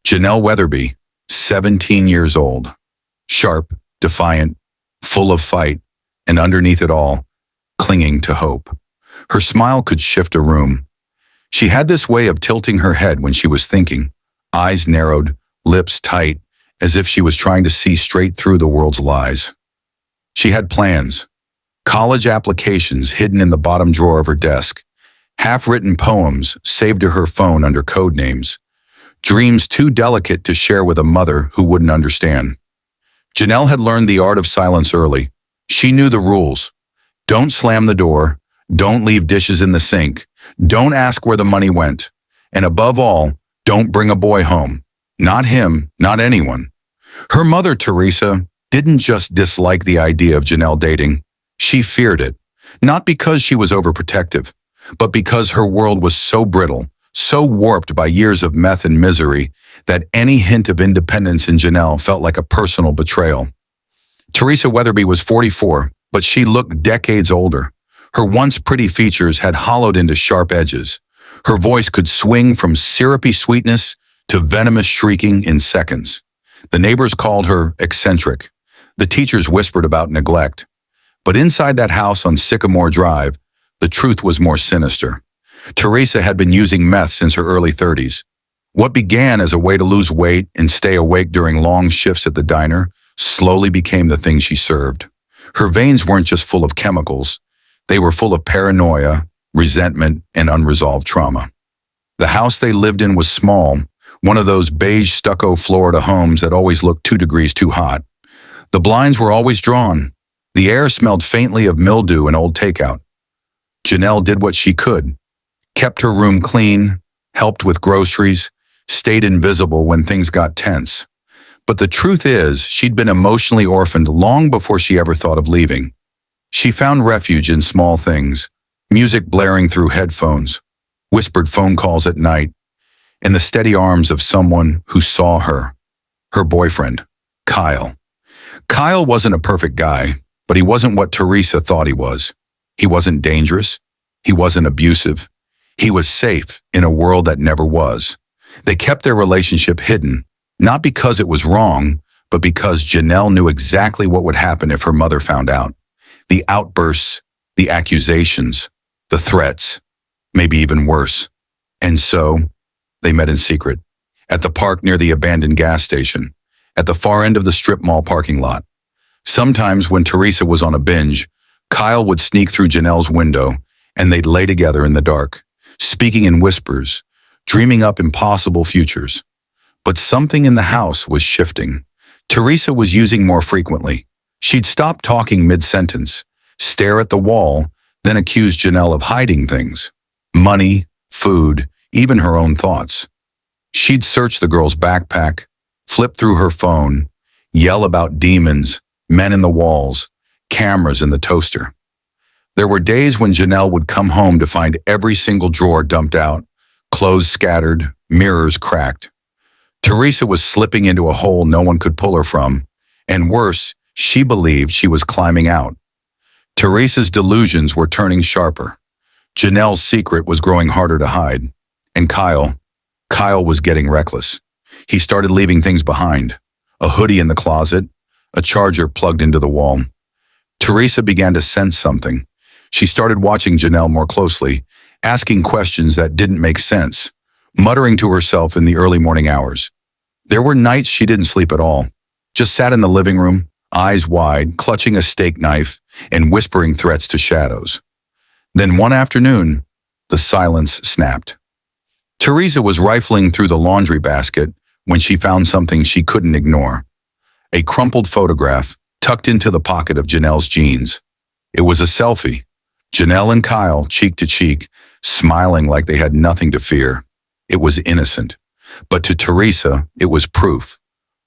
Janelle Weatherby, 17 years old, sharp, defiant, full of fight, and underneath it all, clinging to hope. Her smile could shift a room. She had this way of tilting her head when she was thinking, eyes narrowed, lips tight, as if she was trying to see straight through the world's lies. She had plans, college applications hidden in the bottom drawer of her desk, half-written poems saved to her phone under code names, dreams too delicate to share with a mother who wouldn't understand. Janelle had learned the art of silence early. She knew the rules. Don't slam the door, don't leave dishes in the sink, don't ask where the money went, and above all, don't bring a boy home. Not him, not anyone. Her mother, Teresa, didn't just dislike the idea of Janelle dating. She feared it, not because she was overprotective, but because her world was so brittle, so warped by years of meth and misery, that any hint of independence in Janelle felt like a personal betrayal. Teresa Weatherby was 44, but she looked decades older. Her once pretty features had hollowed into sharp edges. Her voice could swing from syrupy sweetness to venomous shrieking in seconds. The neighbors called her eccentric. The teachers whispered about neglect. But inside that house on Sycamore Drive, the truth was more sinister. Teresa had been using meth since her early 30s. What began as a way to lose weight and stay awake during long shifts at the diner slowly became the thing she served. Her veins weren't just full of chemicals. They were full of paranoia, resentment, and unresolved trauma. The house they lived in was small, one of those beige stucco Florida homes that always looked 2 degrees too hot. The blinds were always drawn. The air smelled faintly of mildew and old takeout. Janelle did what she could, kept her room clean, helped with groceries, stayed invisible when things got tense. But the truth is, she'd been emotionally orphaned long before she ever thought of leaving. She found refuge in small things, music blaring through headphones, whispered phone calls at night, and the steady arms of someone who saw her, her boyfriend, Kyle. Kyle wasn't a perfect guy, but he wasn't what Teresa thought he was. He wasn't dangerous. He wasn't abusive. He was safe in a world that never was. They kept their relationship hidden, not because it was wrong, but because Janelle knew exactly what would happen if her mother found out. The outbursts, the accusations, the threats, maybe even worse. And so, they met in secret, at the park near the abandoned gas station, at the far end of the strip mall parking lot. Sometimes when Teresa was on a binge, Kyle would sneak through Janelle's window, and they'd lay together in the dark, speaking in whispers, dreaming up impossible futures. But something in the house was shifting. Teresa was using more frequently. She'd stop talking mid-sentence, stare at the wall, then accuse Janelle of hiding things. Money, food, even her own thoughts. She'd search the girl's backpack, flip through her phone, yell about demons, men in the walls, cameras in the toaster. There were days when Janelle would come home to find every single drawer dumped out, clothes scattered, mirrors cracked. Teresa was slipping into a hole no one could pull her from, and worse, she believed she was climbing out. Teresa's delusions were turning sharper. Janelle's secret was growing harder to hide. And Kyle was getting reckless. He started leaving things behind. A hoodie in the closet, a charger plugged into the wall. Teresa began to sense something. She started watching Janelle more closely, asking questions that didn't make sense, muttering to herself in the early morning hours. There were nights she didn't sleep at all, just sat in the living room, eyes wide, clutching a steak knife, and whispering threats to shadows. Then one afternoon, the silence snapped. Teresa was rifling through the laundry basket when she found something she couldn't ignore. A crumpled photograph tucked into the pocket of Janelle's jeans. It was a selfie. Janelle and Kyle, cheek to cheek, smiling like they had nothing to fear. It was innocent. But to Teresa, it was proof.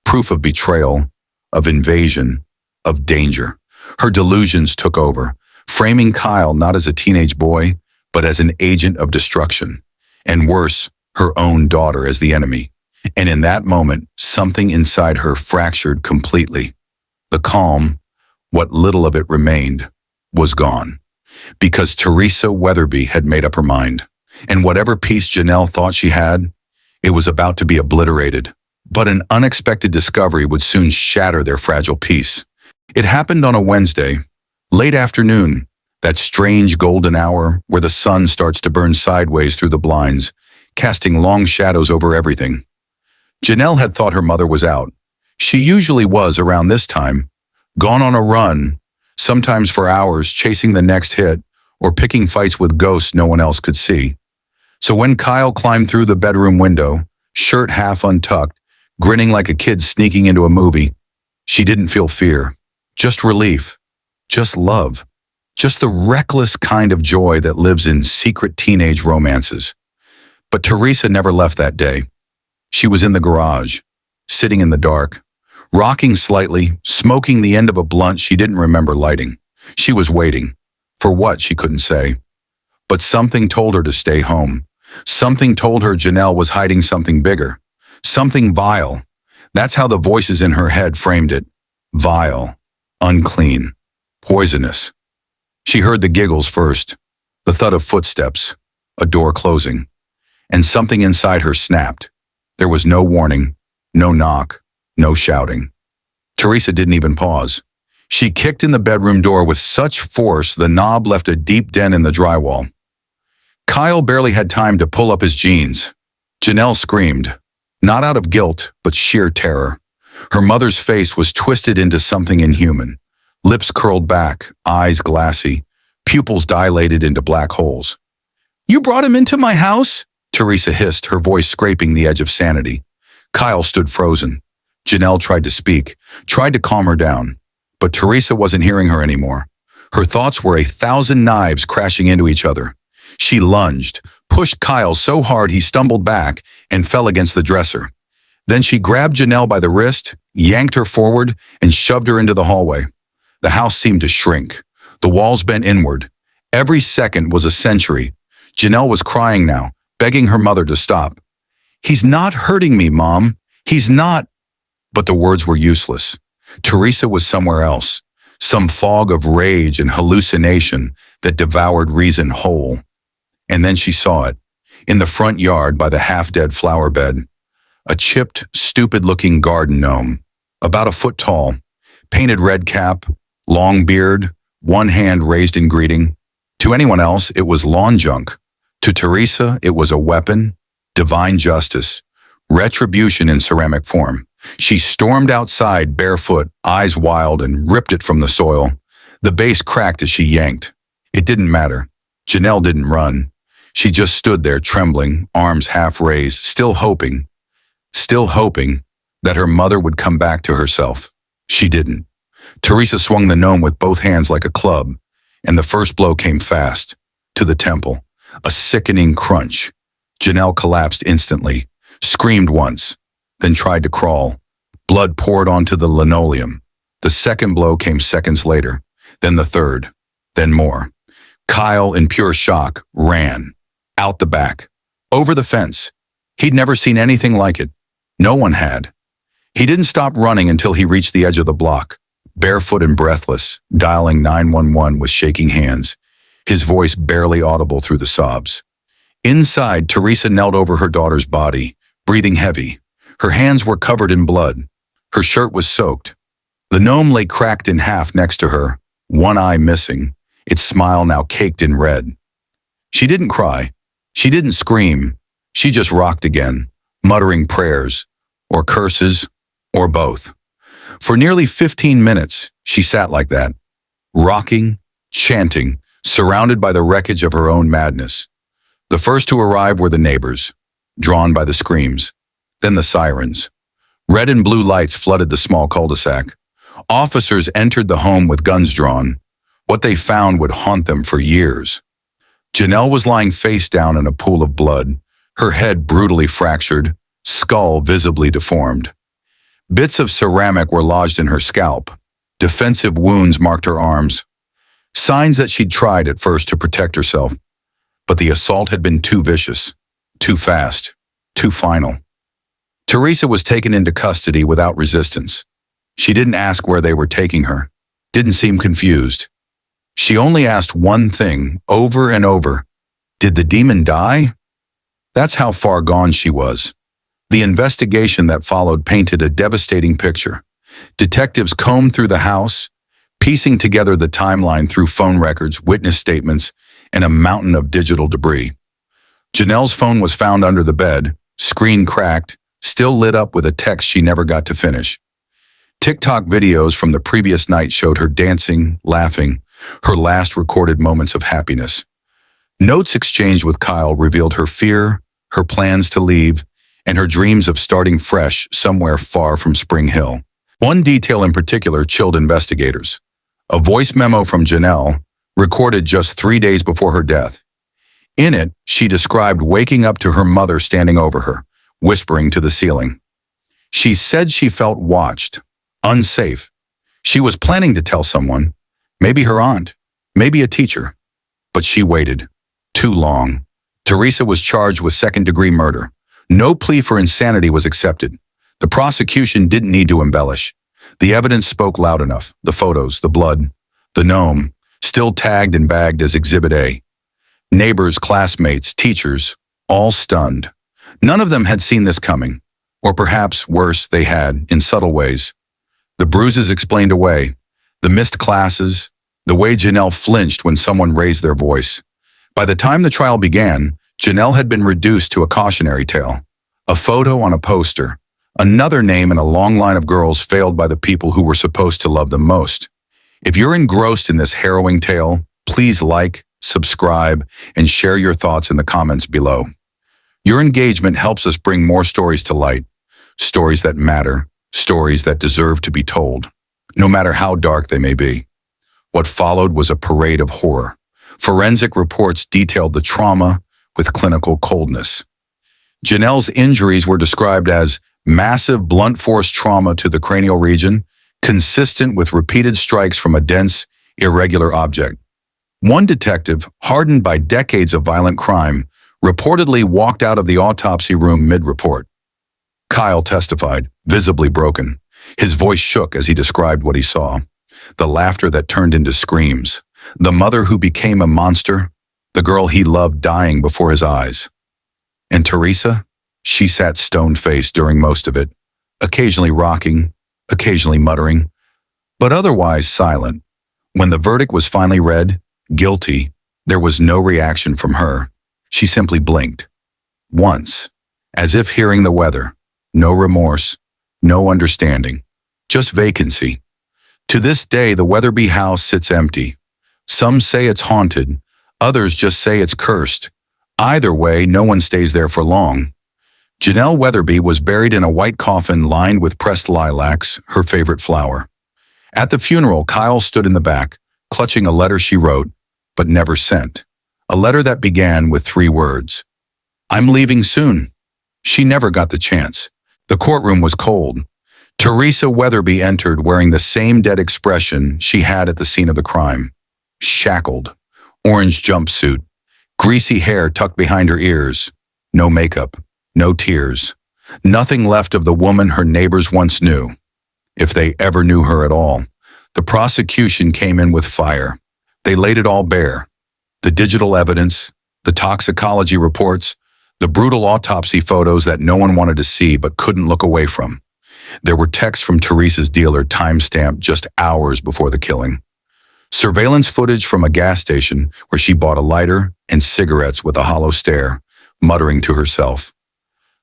Proof of betrayal, of invasion, of danger. Her delusions took over, framing Kyle not as a teenage boy, but as an agent of destruction. And worse, her own daughter as the enemy. And in that moment, something inside her fractured completely. The calm, what little of it remained, was gone. Because Teresa Weatherby had made up her mind. And whatever piece Janelle thought she had, it was about to be obliterated, But an unexpected discovery would soon shatter their fragile peace. It happened on a Wednesday, late afternoon, that strange golden hour where the sun starts to burn sideways through the blinds, casting long shadows over everything. Janelle had thought her mother was out. She usually was around this time, gone on a run, sometimes for hours chasing the next hit or picking fights with ghosts no one else could see. So when Kyle climbed through the bedroom window, shirt half untucked, grinning like a kid sneaking into a movie, she didn't feel fear, just relief, just love, just the reckless kind of joy that lives in secret teenage romances. But Teresa never left that day. She was in the garage, sitting in the dark, rocking slightly, smoking the end of a blunt she didn't remember lighting. She was waiting. For what, she couldn't say. But something told her to stay home. Something told her Janelle was hiding something bigger. Something vile. That's how the voices in her head framed it. Vile. Unclean. Poisonous. She heard the giggles first, the thud of footsteps, a door closing, and something inside her snapped. There was no warning, no knock, no shouting. Teresa didn't even pause. She kicked in the bedroom door with such force the knob left a deep dent in the drywall. Kyle barely had time to pull up his jeans. Janelle screamed, not out of guilt, but sheer terror. Her mother's face was twisted into something inhuman. Lips curled back, eyes glassy, pupils dilated into black holes. "You brought him into my house?" Teresa hissed, her voice scraping the edge of sanity. Kyle stood frozen. Janelle tried to speak, tried to calm her down, but Teresa wasn't hearing her anymore. Her thoughts were 1,000 knives crashing into each other. She lunged, pushed Kyle so hard he stumbled back and fell against the dresser. Then she grabbed Janelle by the wrist, yanked her forward, and shoved her into the hallway. The house seemed to shrink. The walls bent inward. Every second was a century. Janelle was crying now, begging her mother to stop. "He's not hurting me, Mom. He's not." But the words were useless. Teresa was somewhere else, some fog of rage and hallucination that devoured reason whole. And then she saw it, in the front yard by the half-dead flower bed. A chipped, stupid-looking garden gnome, about a foot tall, painted red cap, long beard, one hand raised in greeting. To anyone else, it was lawn junk. To Teresa, it was a weapon, divine justice, retribution in ceramic form. She stormed outside barefoot, eyes wild, and ripped it from the soil. The base cracked as she yanked. It didn't matter. Janelle didn't run. She just stood there trembling, arms half raised, still hoping that her mother would come back to herself. She didn't. Teresa swung the gnome with both hands like a club, and the first blow came fast, to the temple, a sickening crunch. Janelle collapsed instantly, screamed once, then tried to crawl. Blood poured onto the linoleum. The second blow came seconds later, then the third, then more. Kyle, in pure shock, ran. Out the back. Over the fence. He'd never seen anything like it. No one had. He didn't stop running until he reached the edge of the block, barefoot and breathless, dialing 911 with shaking hands, his voice barely audible through the sobs. Inside, Teresa knelt over her daughter's body, breathing heavy. Her hands were covered in blood. Her shirt was soaked. The gnome lay cracked in half next to her, one eye missing, its smile now caked in red. She didn't cry. She didn't scream. She just rocked again, muttering prayers, or curses, or both. For nearly 15 minutes, she sat like that, rocking, chanting, surrounded by the wreckage of her own madness. The first to arrive were the neighbors, drawn by the screams, then the sirens. Red and blue lights flooded the small cul-de-sac. Officers entered the home with guns drawn. What they found would haunt them for years. Janelle was lying face down in a pool of blood, her head brutally fractured, skull visibly deformed. Bits of ceramic were lodged in her scalp. Defensive wounds marked her arms. Signs that she'd tried at first to protect herself. But the assault had been too vicious, too fast, too final. Teresa was taken into custody without resistance. She didn't ask where they were taking her, didn't seem confused. She only asked one thing over and over. Did the demon die? That's how far gone she was. The investigation that followed painted a devastating picture. Detectives combed through the house, piecing together the timeline through phone records, witness statements, and a mountain of digital debris. Janelle's phone was found under the bed, screen cracked, still lit up with a text she never got to finish. TikTok videos from the previous night showed her dancing, laughing, her last recorded moments of happiness. Notes exchanged with Kyle revealed her fear, her plans to leave, and her dreams of starting fresh somewhere far from Spring Hill. One detail in particular chilled investigators. A voice memo from Janelle, recorded just 3 days before her death. In it, she described waking up to her mother standing over her, whispering to the ceiling. She said she felt watched, unsafe. She was planning to tell someone, maybe her aunt, maybe a teacher. But she waited. Too long. Teresa was charged with second-degree murder. No plea for insanity was accepted. The prosecution didn't need to embellish. The evidence spoke loud enough. The photos, the blood, the gnome, still tagged and bagged as Exhibit A. Neighbors, classmates, teachers, all stunned. None of them had seen this coming. Or perhaps, worse, they had, in subtle ways. The bruises explained away. The missed classes, the way Janelle flinched when someone raised their voice. By the time the trial began, Janelle had been reduced to a cautionary tale. A photo on a poster. Another name in a long line of girls failed by the people who were supposed to love them most. If you're engrossed in this harrowing tale, please like, subscribe, and share your thoughts in the comments below. Your engagement helps us bring more stories to light. Stories that matter. Stories that deserve to be told, no matter how dark they may be. What followed was a parade of horror. Forensic reports detailed the trauma with clinical coldness. Janelle's injuries were described as massive blunt force trauma to the cranial region, consistent with repeated strikes from a dense, irregular object. One detective, hardened by decades of violent crime, reportedly walked out of the autopsy room mid-report. Kyle testified, visibly broken. His voice shook as he described what he saw. The laughter that turned into screams. The mother who became a monster. The girl he loved dying before his eyes. And Teresa? She sat stone-faced during most of it, occasionally rocking, occasionally muttering, but otherwise silent. When the verdict was finally read, guilty, there was no reaction from her. She simply blinked. Once, as if hearing the weather. No remorse, no understanding, just vacancy. To this day, the Weatherby house sits empty. Some say it's haunted, others just say it's cursed. Either way, no one stays there for long. Janelle Weatherby was buried in a white coffin lined with pressed lilacs, her favorite flower. At the funeral, Kyle stood in the back, clutching a letter she wrote, but never sent. A letter that began with 3 words. I'm leaving soon. She never got the chance. The courtroom was cold. Teresa Weatherby entered wearing the same dead expression she had at the scene of the crime. Shackled, orange jumpsuit, greasy hair tucked behind her ears, no makeup. No tears. Nothing left of the woman her neighbors once knew, if they ever knew her at all. The prosecution came in with fire. They laid it all bare. The digital evidence, the toxicology reports, the brutal autopsy photos that no one wanted to see but couldn't look away from. There were texts from Teresa's dealer timestamped just hours before the killing. Surveillance footage from a gas station where she bought a lighter and cigarettes with a hollow stare, muttering to herself.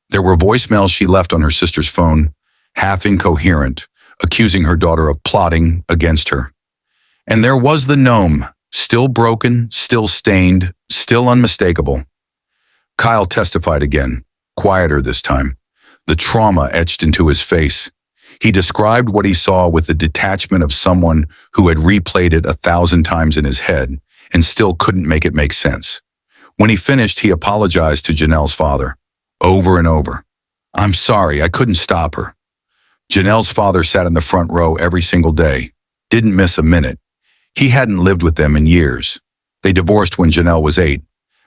There were voicemails she left on her sister's phone, half incoherent, accusing her daughter of plotting against her. And there was the gnome, still broken, still stained, still unmistakable. Kyle testified again, quieter this time, the trauma etched into his face. He described what he saw with the detachment of someone who had replayed it 1,000 times in his head and still couldn't make it make sense. When he finished, he apologized to Janelle's father. Over and over. I'm sorry, I couldn't stop her. Janelle's father sat in the front row every single day. Didn't miss a minute. He hadn't lived with them in years. They divorced when Janelle was 8.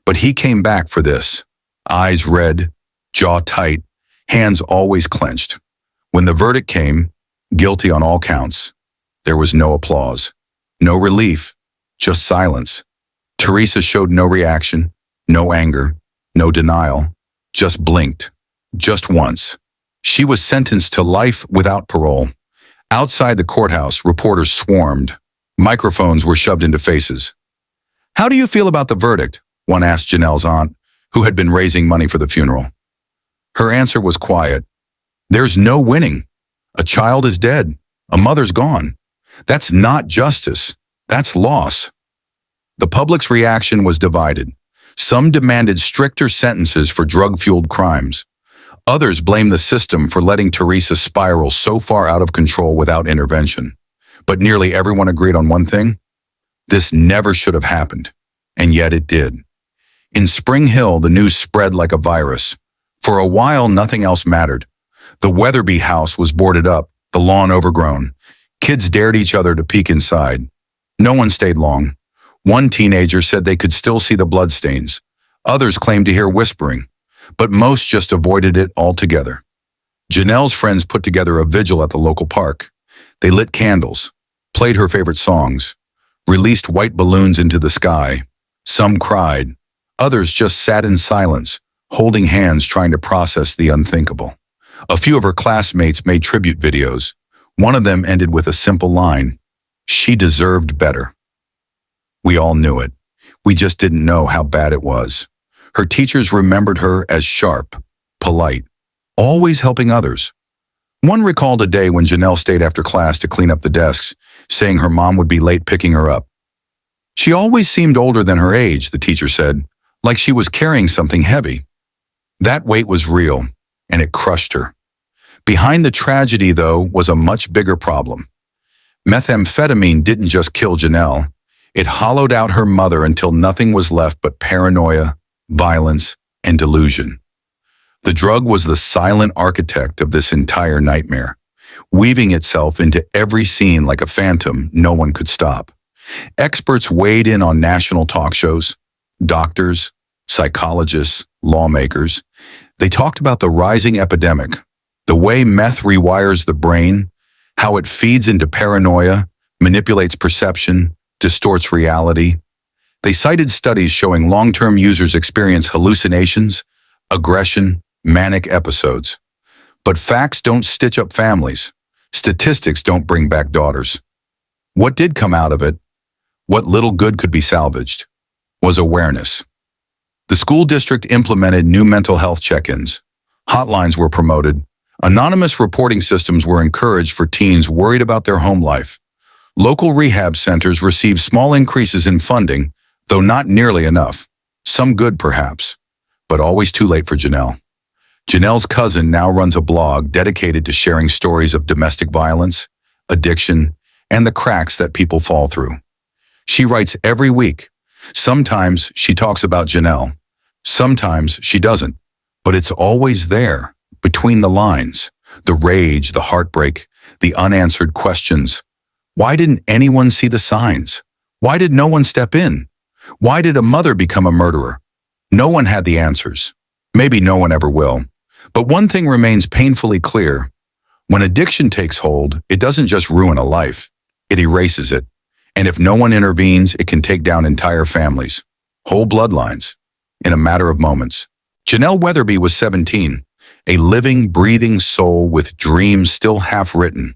But he came back for this. Eyes red, jaw tight, hands always clenched. When the verdict came, guilty on all counts, there was no applause. No relief. Just silence. Teresa showed no reaction, no anger, no denial. Just blinked, just once. She was sentenced to life without parole. Outside the courthouse, reporters swarmed. Microphones were shoved into faces. "How do you feel about the verdict?" one asked Janelle's aunt, who had been raising money for the funeral. Her answer was quiet. "There's no winning. A child is dead. A mother's gone. That's not justice. That's loss." The public's reaction was divided. Some demanded stricter sentences for drug-fueled crimes. Others blamed the system for letting Teresa spiral so far out of control without intervention. But nearly everyone agreed on one thing: this never should have happened. And yet it did. In Spring Hill, the news spread like a virus. For a while, nothing else mattered. The Weatherby house was boarded up, the lawn overgrown. Kids dared each other to peek inside. No one stayed long. One teenager said they could still see the bloodstains. Others claimed to hear whispering, but most just avoided it altogether. Janelle's friends put together a vigil at the local park. They lit candles, played her favorite songs, released white balloons into the sky. Some cried. Others just sat in silence, holding hands trying to process the unthinkable. A few of her classmates made tribute videos. One of them ended with a simple line: "She deserved better." We all knew it. We just didn't know how bad it was. Her teachers remembered her as sharp, polite, always helping others. One recalled a day when Janelle stayed after class to clean up the desks, saying her mom would be late picking her up. "She always seemed older than her age," the teacher said, "like she was carrying something heavy." That weight was real, and it crushed her. Behind the tragedy, though, was a much bigger problem. Methamphetamine didn't just kill Janelle. It hollowed out her mother until nothing was left but paranoia, violence, and delusion. The drug was the silent architect of this entire nightmare, weaving itself into every scene like a phantom no one could stop. Experts weighed in on national talk shows. Doctors, psychologists, lawmakers. They talked about the rising epidemic, the way meth rewires the brain, how it feeds into paranoia, manipulates perception, distorts reality. They cited studies showing long-term users experience hallucinations, aggression, manic episodes. But facts don't stitch up families. Statistics don't bring back daughters. What did come out of it, what little good could be salvaged, was awareness. The school district implemented new mental health check-ins. Hotlines were promoted. Anonymous reporting systems were encouraged for teens worried about their home life. Local rehab centers received small increases in funding, though not nearly enough. Some good, perhaps, but always too late for Janelle. Janelle's cousin now runs a blog dedicated to sharing stories of domestic violence, addiction, and the cracks that people fall through. She writes every week. Sometimes she talks about Janelle. Sometimes she doesn't, but it's always there, between the lines, the rage, the heartbreak, the unanswered questions. Why didn't anyone see the signs? Why did no one step in? Why did a mother become a murderer? No one had the answers. Maybe no one ever will. But one thing remains painfully clear. When addiction takes hold, it doesn't just ruin a life. It erases it. And if no one intervenes, it can take down entire families, whole bloodlines, in a matter of moments. Janelle Weatherby was 17, a living, breathing soul with dreams still half written.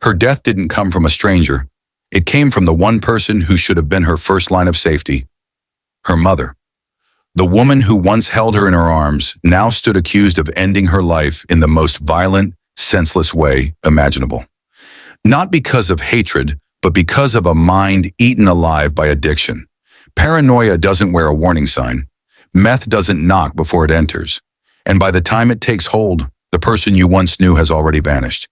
Her death didn't come from a stranger. It came from the one person who should have been her first line of safety, her mother. The woman who once held her in her arms now stood accused of ending her life in the most violent, senseless way imaginable. Not because of hatred, but because of a mind eaten alive by addiction. Paranoia doesn't wear a warning sign. Meth doesn't knock before it enters. And by the time it takes hold, the person you once knew has already vanished.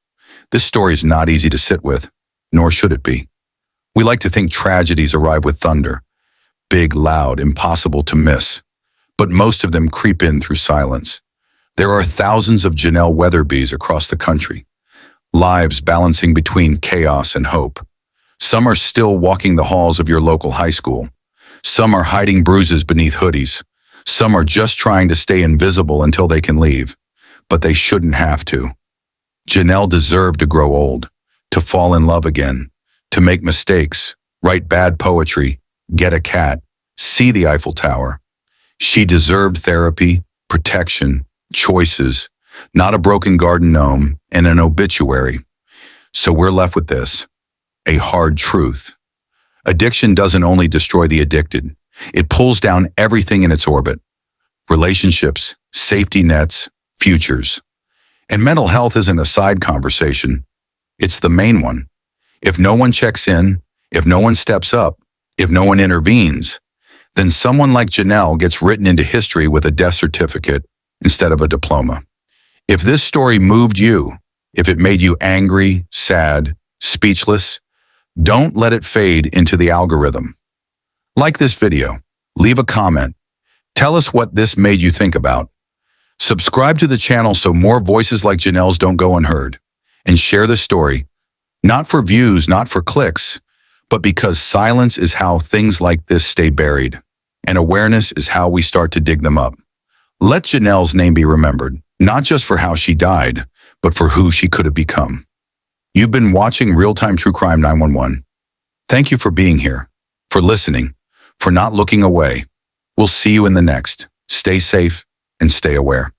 This story is not easy to sit with, nor should it be. We like to think tragedies arrive with thunder, big, loud, impossible to miss. But most of them creep in through silence. There are thousands of Janelle Weatherbys across the country, lives balancing between chaos and hope. Some are still walking the halls of your local high school. Some are hiding bruises beneath hoodies. Some are just trying to stay invisible until they can leave. But they shouldn't have to. Janelle deserved to grow old, to fall in love again, to make mistakes, write bad poetry, get a cat, see the Eiffel Tower. She deserved therapy, protection, choices, not a broken garden gnome and an obituary. So we're left with this, a hard truth. Addiction doesn't only destroy the addicted, it pulls down everything in its orbit. Relationships, safety nets, futures. And mental health isn't a side conversation, it's the main one. If no one checks in, if no one steps up, if no one intervenes, then someone like Janelle gets written into history with a death certificate instead of a diploma. If this story moved you, if it made you angry, sad, speechless, don't let it fade into the algorithm. Like this video, leave a comment, tell us what this made you think about. Subscribe to the channel so more voices like Janelle's don't go unheard. And share the story, not for views, not for clicks, but because silence is how things like this stay buried, and awareness is how we start to dig them up. Let Janelle's name be remembered, not just for how she died, but for who she could have become. You've been watching Real-Time True Crime 911. Thank you for being here, for listening, for not looking away. We'll see you in the next. Stay safe and stay aware.